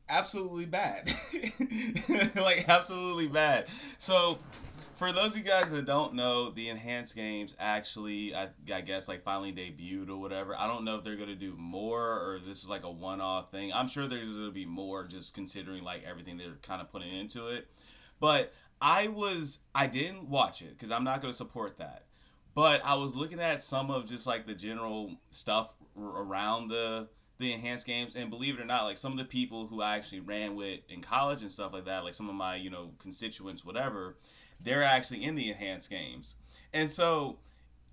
absolutely bad. Like absolutely bad. So for those of you guys that don't know, the enhanced games actually, I guess, like finally debuted or whatever. I don't know if they're gonna do more or this is like a one-off thing. I'm sure there's gonna be more, just considering like everything they're kind of putting into it. But I didn't watch it because I'm not gonna support that. But I was looking at some of just like the general stuff around the enhanced games, and believe it or not, like some of the people who I actually ran with in college and stuff like that, like some of my constituents, whatever, they're actually in the enhanced games. And so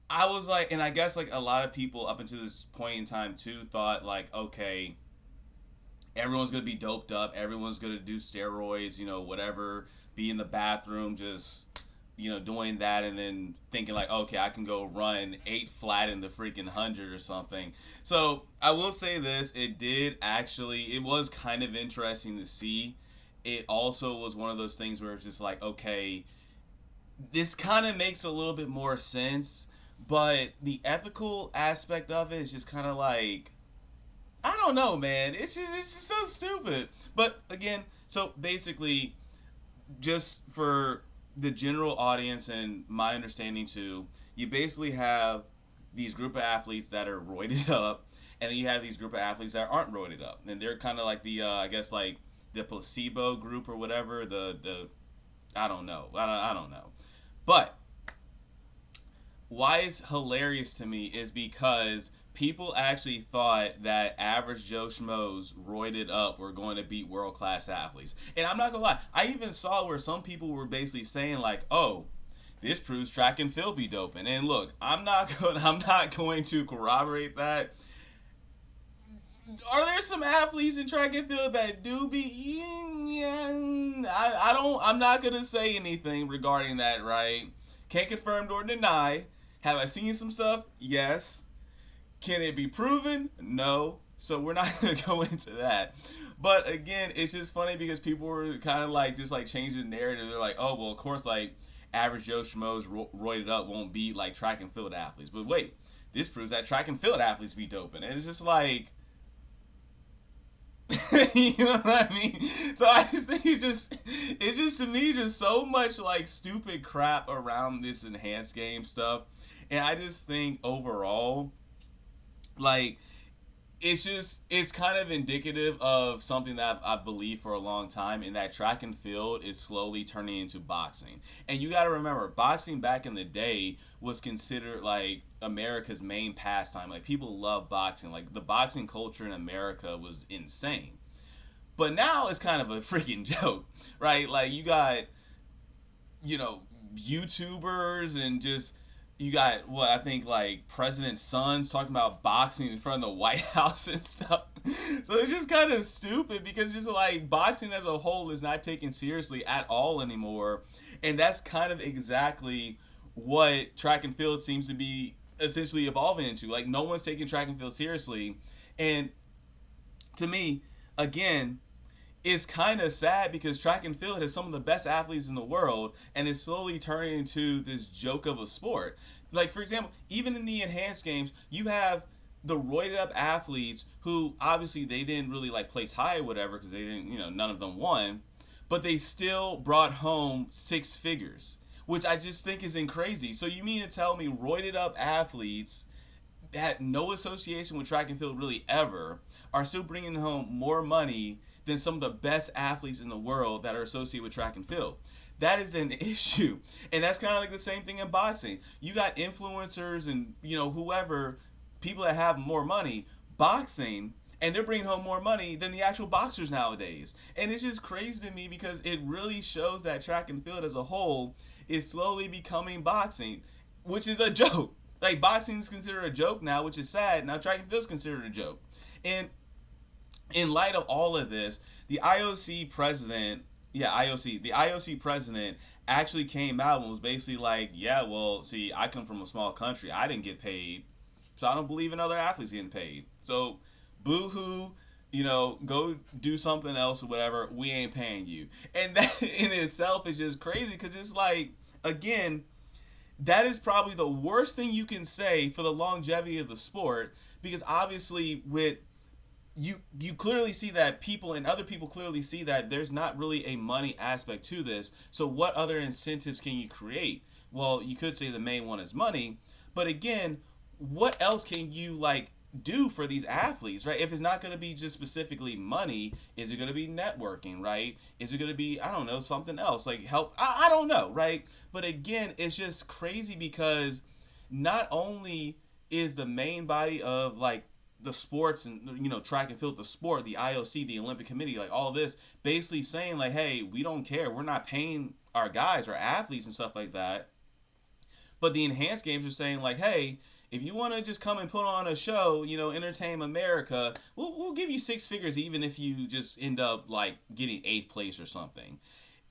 I was like, and I guess like a lot of people up until this point in time too thought like, okay, everyone's gonna be doped up, everyone's gonna do steroids, whatever, be in the bathroom just doing that, and then thinking like, okay, I can go run 8 flat in the freaking 100 or something. So I will say this: it was kind of interesting to see. It also was one of those things where it's just like, okay, this kind of makes a little bit more sense, but the ethical aspect of it is just kind of like, I don't know, man. It's just so stupid. But again, so basically, just for the general audience and my understanding too, you basically have these group of athletes that are roided up, and then you have these group of athletes that aren't roided up, and they're kind of like the I guess like the placebo group or whatever. The I don't know. I don't know. But why it's hilarious to me is because people actually thought that average Joe Schmoes roided up were going to beat world class athletes. And I'm not gonna lie, I even saw where some people were basically saying like, "Oh, this proves track and field be doping." And look, I'm not going to corroborate that. Are there some athletes in track and field that do be? Yeah, I don't. I'm not gonna say anything regarding that. Right? Can't confirm nor deny. Have I seen some stuff? Yes. Can it be proven? No. So we're not gonna go into that. But again, it's just funny because people were kind of like just like changing the narrative. They're like, oh well, of course, like average Joe Schmoes roided up won't beat like track and field athletes. But wait, this proves that track and field athletes be doping. And it's just like, you know what I mean? So I just think it's just to me just so much like stupid crap around this enhanced game stuff. And I just think overall, like, it's kind of indicative of something that I've believed for a long time, in that track and field is slowly turning into boxing. And you got to remember, boxing back in the day was considered like America's main pastime. Like people love boxing. Like the boxing culture in America was insane. But now it's kind of a freaking joke, right? Like you got, you know, YouTubers and just you got what I think like President's sons talking about boxing in front of the White House and stuff. So it's just kind of stupid because just like boxing as a whole is not taken seriously at all anymore, and that's kind of exactly what track and field seems to be essentially evolving into. Like no one's taking track and field seriously, and to me, again, it's kind of sad because track and field has some of the best athletes in the world, and it's slowly turning into this joke of a sport. Like for example, even in the enhanced games, you have the roided up athletes who obviously they didn't really like place high or whatever because they didn't, none of them won, but they still brought home 6 figures, which I just think is crazy. So you mean to tell me roided up athletes that had no association with track and field really ever are still bringing home more money than some of the best athletes in the world that are associated with track and field? That is an issue. And that's kind of like the same thing in boxing. You got influencers and, whoever, people that have more money boxing, and they're bringing home more money than the actual boxers nowadays. And it's just crazy to me because it really shows that track and field as a whole is slowly becoming boxing, which is a joke. Like boxing is considered a joke now, which is sad. Now track and field is considered a joke. And in light of all of this, the IOC president, the IOC president actually came out and was basically like, yeah, well, see, I come from a small country. I didn't get paid. So I don't believe in other athletes getting paid. So boo hoo, go do something else or whatever. We ain't paying you. And that in itself is just crazy because it's like, again, that is probably the worst thing you can say for the longevity of the sport because obviously with you clearly see that people and other people clearly see that there's not really a money aspect to this. So what other incentives can you create? Well, you could say the main one is money, but again, what else can you like do for these athletes, right? If it's not going to be just specifically money, is it going to be networking, right? Is it going to be, I don't know, something else like help? I don't know, right? But again, it's just crazy because not only is the main body of like the sports and track and field, the sport, the IOC, the Olympic Committee, like all this basically saying like, hey, we don't care, we're not paying our guys or athletes and stuff like that. But the enhanced games are saying like, hey, if you want to just come and put on a show, entertain America, we'll give you six figures even if you just end up like getting eighth place or something.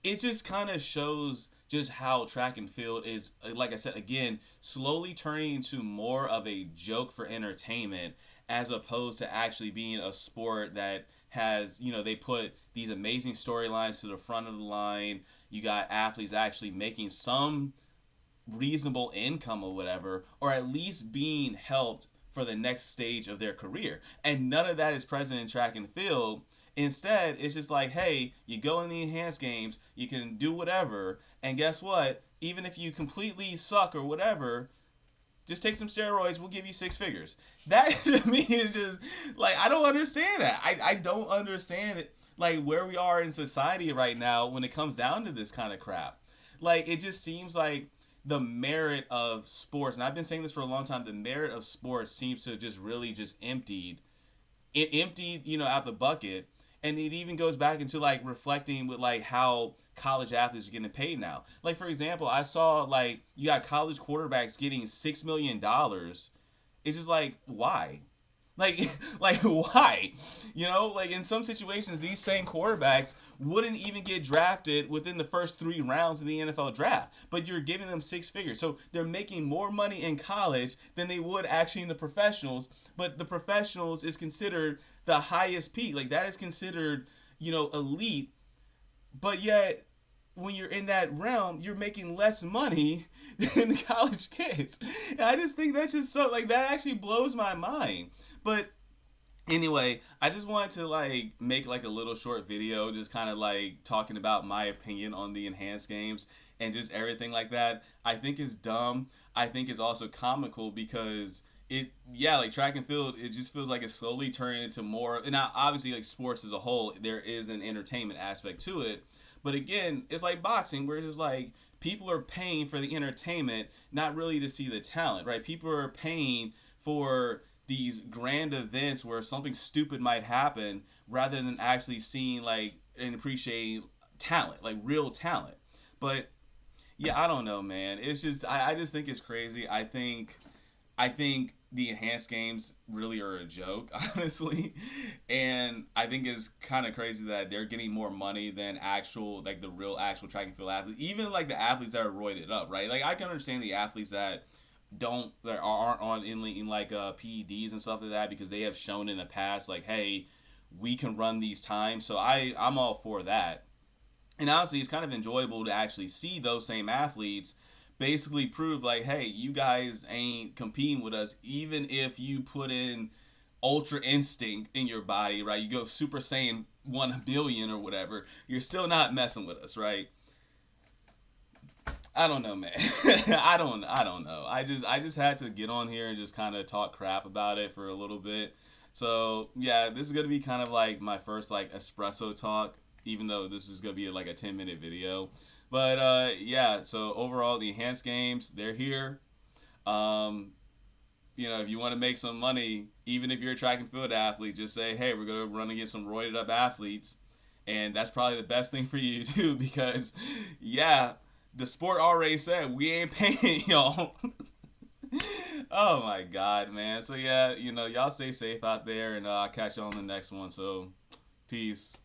It just kind of shows just how track and field is, like I said, again, slowly turning into more of a joke for entertainment as opposed to actually being a sport that has, they put these amazing storylines to the front of the line. You got athletes actually making some reasonable income or whatever, or at least being helped for the next stage of their career. And none of that is present in track and field. Instead, it's just like, hey, you go in the enhanced games, you can do whatever, and guess what? Even if you completely suck or whatever, just take some steroids, we'll give you six figures. That to me is just like, I don't understand that. I don't understand it, like where we are in society right now when it comes down to this kind of crap. Like, it just seems like the merit of sports, and I've been saying this for a long time, the merit of sports seems to just really just emptied, out the bucket. And it even goes back into like reflecting with like how college athletes are getting paid now. Like, for example, I saw like you got college quarterbacks getting $6 million. It's just like, why? Like, like why? Like in some situations, these same quarterbacks wouldn't even get drafted within the first 3 rounds of the NFL draft, but you're giving them six figures. So they're making more money in college than they would actually in the professionals. But the professionals is considered the highest peak. Like that is considered, elite. But yet, when you're in that realm, you're making less money than the college kids. And I just think that's just so, like, that actually blows my mind. But anyway, I just wanted to like make like a little short video just kind of like talking about my opinion on the enhanced games and just everything like that. I think it's dumb. I think it's also comical because like track and field, it just feels like it's slowly turning into more, and now obviously like sports as a whole, there is an entertainment aspect to it. But again, it's like boxing where it's just like people are paying for the entertainment, not really to see the talent, right? People are paying for these grand events where something stupid might happen rather than actually seeing like and appreciating talent, like real talent. But yeah, I don't know, man. It's just I just think it's crazy. I think the enhanced games really are a joke, honestly. And I think it's kind of crazy that they're getting more money than actual, like the real actual track and field athletes. Even like the athletes that are roided up, right? Like I can understand the athletes that aren't on in like PEDs and stuff like that because they have shown in the past like, hey, we can run these times. So I'm all for that. And honestly, it's kind of enjoyable to actually see those same athletes basically prove like, hey, you guys ain't competing with us even if you put in ultra instinct in your body, right? You go Super Saiyan 1 billion or whatever, you're still not messing with us, right? I don't know, man. I don't know. I just had to get on here and just kind of talk crap about it for a little bit. So, yeah, this is going to be kind of like my first like espresso talk, even though this is going to be like a 10-minute video. But yeah, so overall the enhanced games, they're here. Um if you want to make some money, even if you're a track and field athlete, just say, hey, we're going to run against some roided up athletes. And that's probably the best thing for you to do because, yeah, the sport already said we ain't paying y'all. Oh my God, man. So, yeah, y'all stay safe out there and I'll catch you on the next one. So, peace.